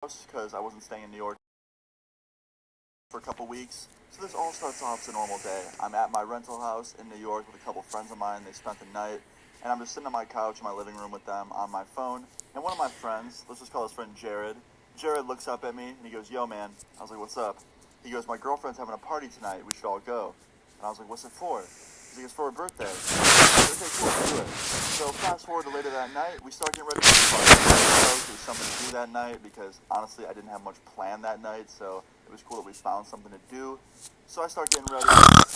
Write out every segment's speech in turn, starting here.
because I wasn't staying in New York for a couple weeks. So this all starts off as a normal day. I'm at my rental house in New York with a couple friends of mine. They spent the night, and I'm just sitting on my couch in my living room with them on my phone. And one of my friends, let's just call his friend Jared, looks up at me and he goes, "Yo, man." I was like, "What's up?" He goes, "My girlfriend's having a party tonight. We should all go." And I was like, "What's it for?" He's like, "It's for her birthday." I was like, "Okay, cool, let's do it." So fast forward to later that night, we start getting ready for the party. There was something to do that night because honestly I didn't have much planned that night, so it was cool that we found something to do. So I start getting ready.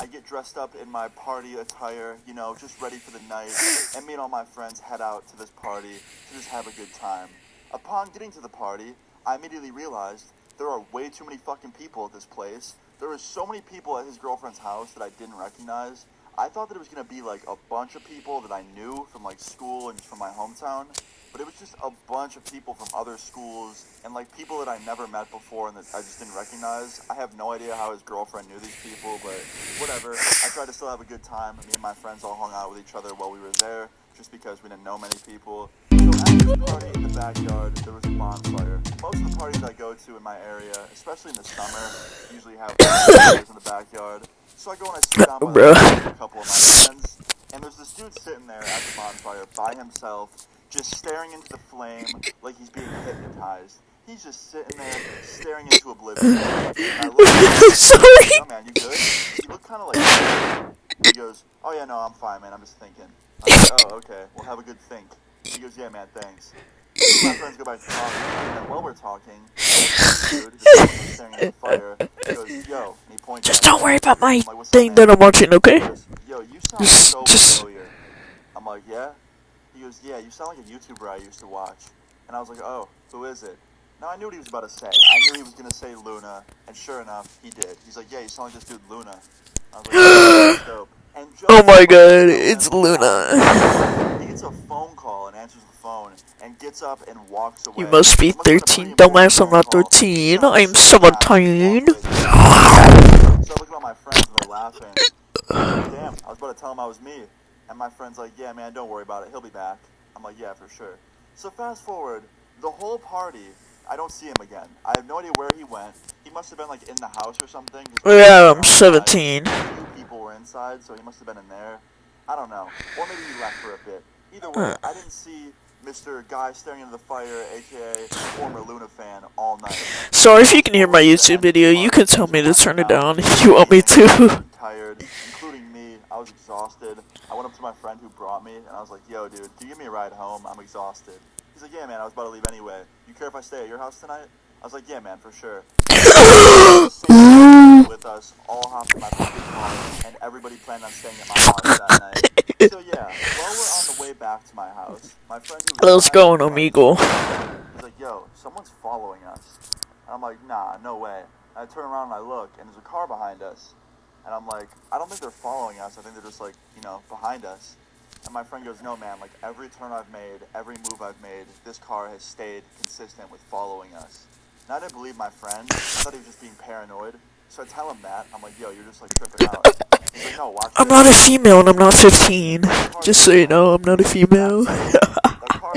I get dressed up in my party attire, you know, just ready for the night. And me and all my friends head out to this party to just have a good time. Upon getting to the party, I immediately realized there are way too many fucking people at this place. There were so many people at his girlfriend's house that I didn't recognize. I thought that it was going to be like a bunch of people that I knew from like school and from my hometown, but it was just a bunch of people from other schools and like people that I never met before and that I just didn't recognize. I have no idea how his girlfriend knew these people, but whatever. I tried to still have a good time. Me and my friends all hung out with each other while we were there, just because we didn't know many people. So at this party in the backyard, there was a bonfire. Most of the parties I go to in my area, especially in the summer, usually have bonfires in the backyard. So I go and I sit down by the fire with a couple of my friends, and there's this dude sitting there at the bonfire by himself, just staring into the flame like he's being hypnotized. He's just sitting there, staring into oblivion. And I look at him, Sorry. "Yo, man, you good?" He looked kind of like... He goes, "Oh yeah, no, I'm fine, man, I'm just thinking." I was like, "Oh, okay, well have a good think." He goes, "Yeah, man, thanks." So my friends go back to talking, and then while we're talking, this dude, who's staring at the fire, goes, "Yo," and he points Just at me. don't worry about my I'm like, "What's up, thing man?" that I'm watching, He okay? goes, "Yo, you sound so Just. familiar." I'm like, "Yeah?" He goes, "Yeah, you sound like a YouTuber I used to watch." And I was like, "Oh, who is it?" Now I knew what he was about to say. I knew he was going to say Luna, and sure enough, he did. He's like, "Yeah, you sound like this dude Luna." I was like, "Oh, that's dope." And just Oh my as I god, tell it's him, Luna. he gets a phone call and answers the phone and gets up and walks You away. must be It must have been a pretty 13, important dumbass. I'm phone not call. He 13. got up I'm so fast, he walked 17. away. So I look at all my friends and they're laughing. I'm like, "Damn, I was about to tell him I was me." And my friend's like, "Yeah, man, don't worry about it. He'll be back." I'm like, "Yeah, for sure." So fast forward, the whole party, I don't see him again. I have no idea where he went. He must have been like in the house or something. Yeah, I'm 17. 2 people were inside, so he must have been in there. I don't know. Or maybe he left for a bit. Either way, I didn't see Mr. Guy staring into the fire, aka former Luna fan, all night. Sorry if you can hear my YouTube video. You can tell me to turn it down if you want me to. Tired, including me. I was exhausted. I went up to my friend who brought me, and I was like, "Yo, dude, can you give me a ride home? I'm exhausted." He's like, "Yeah, man, I was about to leave anyway. You care if I stay at your house tonight?" I was like, "Yeah, man, for sure." With us, all hopped in my fucking car, and everybody planned on staying at my house that night. So yeah, while we're on the way back to my house, my friend who was Let's go, amigo. he's like, "Yo, someone's following us." And I'm like, "Nah, no way." And I turn around and I look, and there's a car behind us. And I'm like, "I don't think they're following us. I think they're just like, you know, behind us." And my friend goes, "No, man, like every turn I've made, every move I've made, this car has stayed consistent with following us." And I didn't believe my friend. I thought he was just being paranoid. So I tell him that. I'm like, "Yo, you're just like tripping out." He's like, "No, watch I'm this." not a female and I'm not 15. Just so you know, I'm not a female. That car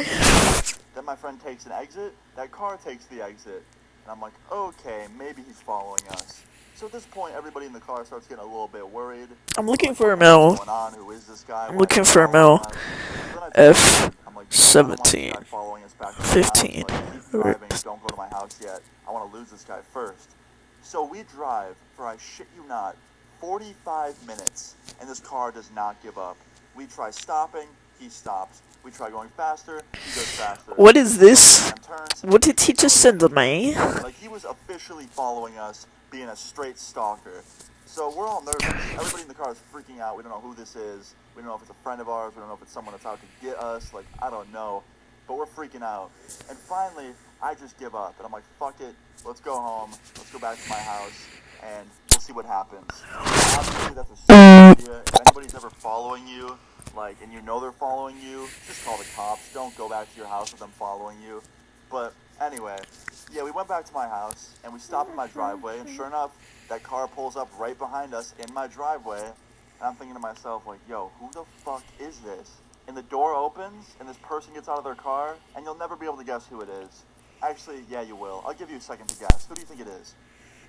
then my friend takes an exit. That car takes the exit. And I'm like, "Okay, maybe he's following us." So at this point, everybody in the car starts getting a little bit worried. I'm looking Like, for a "What's male. going on? Who is this guy? I'm Why looking is he for a following male. us?" So then I tell him, I'm like, "Dude, I don't want this 17. guy following us back to my 15. house. Like, keep driving. Don't go to my house yet. I want to lose this guy first." So we drive for, I shit you not, 45 minutes, and this car does not give up. We try stopping, he stops. We try going faster, he goes faster. What is this? Turns, What did he just send to me? like, he was officially following us, being a straight stalker. So we're all nervous. Everybody in the car is freaking out. We don't know who this is. We don't know if it's a friend of ours. We don't know if it's someone that's out to get us. Like, I don't know. But we're freaking out. And finally, I just give up. And I'm like, "Fuck it. Let's go home. Let's go back to my house. And we'll see what happens." Obviously, that's a stupid idea. If anybody's ever following you, like, and you know they're following you, just call the cops. Don't go back to your house with them following you. But anyway, yeah, we went back to my house, and we stopped in my driveway, and sure enough, that car pulls up right behind us in my driveway, and I'm thinking to myself, like, "Yo, who the fuck is this?" And the door opens, and this person gets out of their car, and you'll never be able to guess who it is. Actually, yeah, you will. I'll give you a second to guess. Who do you think it is?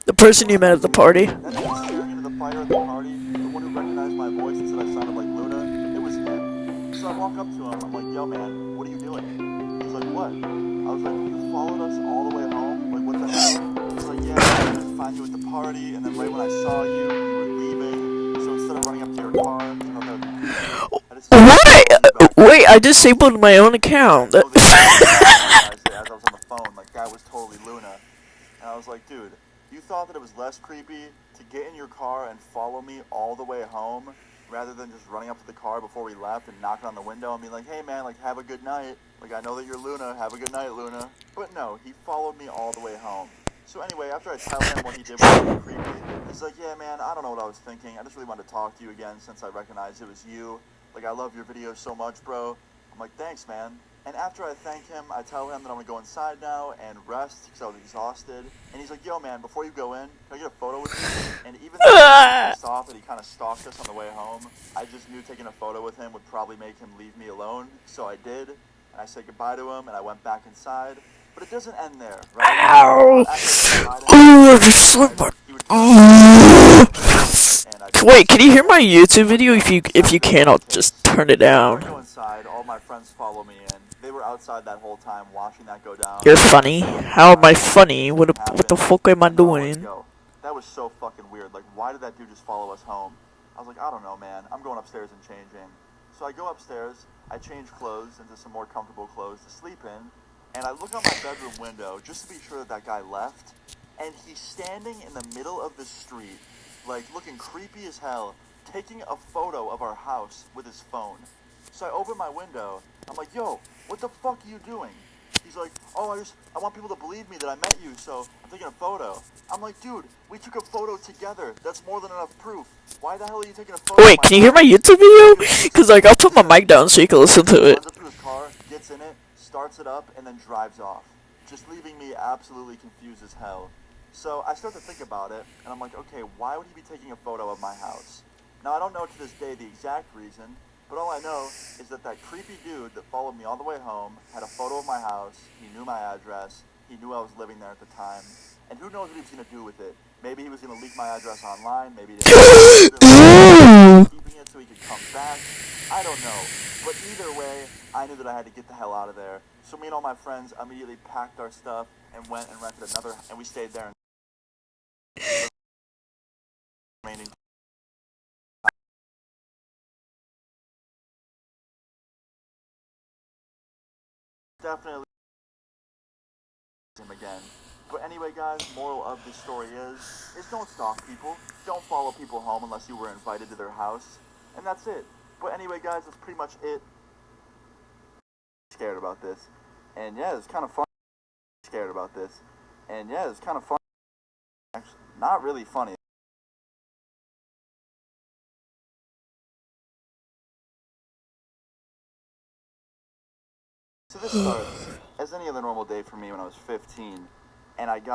The person you met at the party? That dude staring into the fire at the party, the one who recognized my voice and said I sounded like Luna, it was him. So I walk up to him, I'm like, yo man, what are you doing? He's like, what? I was like, you followed us all the way home? Like, what the hell? He's like, yeah, I tried to find you at the party, and then right when I saw you, you were leaving. So instead of running up to your car, I thought that would be creepy. I decided to What? follow you back. Wait, I disabled my own account. Oh, this I realized it as I was on the phone, like that was totally Luna. And I was like, dude, you thought that it was less creepy to get in your car and follow me all the way home rather than just running up to the car before we left and knocking on the window and being like, hey man, like have a good night. Like I know that you're Luna, have a good night, Luna. But no, he followed me all the way home. So anyway, after I tell him what he did was really creepy, he's like, yeah man, I don't know what I was thinking. I just really wanted to talk to you again since I recognized it was you. Like I love your videos so much, bro. I'm like, thanks man. And after I thank him, I tell him that I'm gonna go inside now and rest because I was exhausted. And he's like, yo man, before you go in, can I get a photo with you? And even though I was pissed off that he kind of stalked us on the way home, I just knew taking a photo with him would probably make him leave me alone. So I did, and I said goodbye to him, and I went back inside. But it doesn't end there, right? Ow! Wait, can you hear my YouTube video? If you can, I'll just turn it I down. go inside, all my friends follow me in. They were outside that whole time watching that go down. You're funny. How am I funny? What the fuck am I doing? That was so fucking weird. Like, why did that dude just follow us home? I was like, I don't know, man. I'm going upstairs and changing. So I go upstairs, I change clothes into some more comfortable clothes to sleep in, and I look out my bedroom window just to be sure that guy left, and he's standing in the middle of the street, like, looking creepy as hell, taking a photo of our house with his phone. So I open my window, I'm like, yo, what the fuck are you doing? He's like, oh, I want people to believe me that I met you, so I'm taking a photo. I'm like, dude, we took a photo together. That's more than enough proof. Why the hell are you taking a photo? Wait, can you hear my YouTube video? Cause like I'll put my mic down so you can listen to it. Runs up to his car, gets in it, starts it up, and then drives off, just leaving me absolutely confused as hell. So I start to think about it, and I'm like, okay, why would he be taking a photo of my house? Now I don't know to this day the exact reason, but all I know is that that creepy dude that followed me all the way home had a photo of my house, he knew my address, he knew I was living there at the time, and who knows what he was going to do with it. Maybe he was going to leak my address online, maybe he didn't keeping it so he could come back. I don't know. But either way, I knew that I had to get the hell out of there. So me and all my friends immediately packed our stuff and went and rented another, and we stayed there. Remaining. Definitely him again. But anyway, guys, moral of the story is don't stalk people. Don't follow people home unless you were invited to their house. And that's it. But anyway, guys, that's pretty much it. Scared about this. And yeah, it's kind of fun. Scared about this. And yeah, it's kind of fun. Actually, not really funny. So this starts as any other normal day for me when I was 15, and I got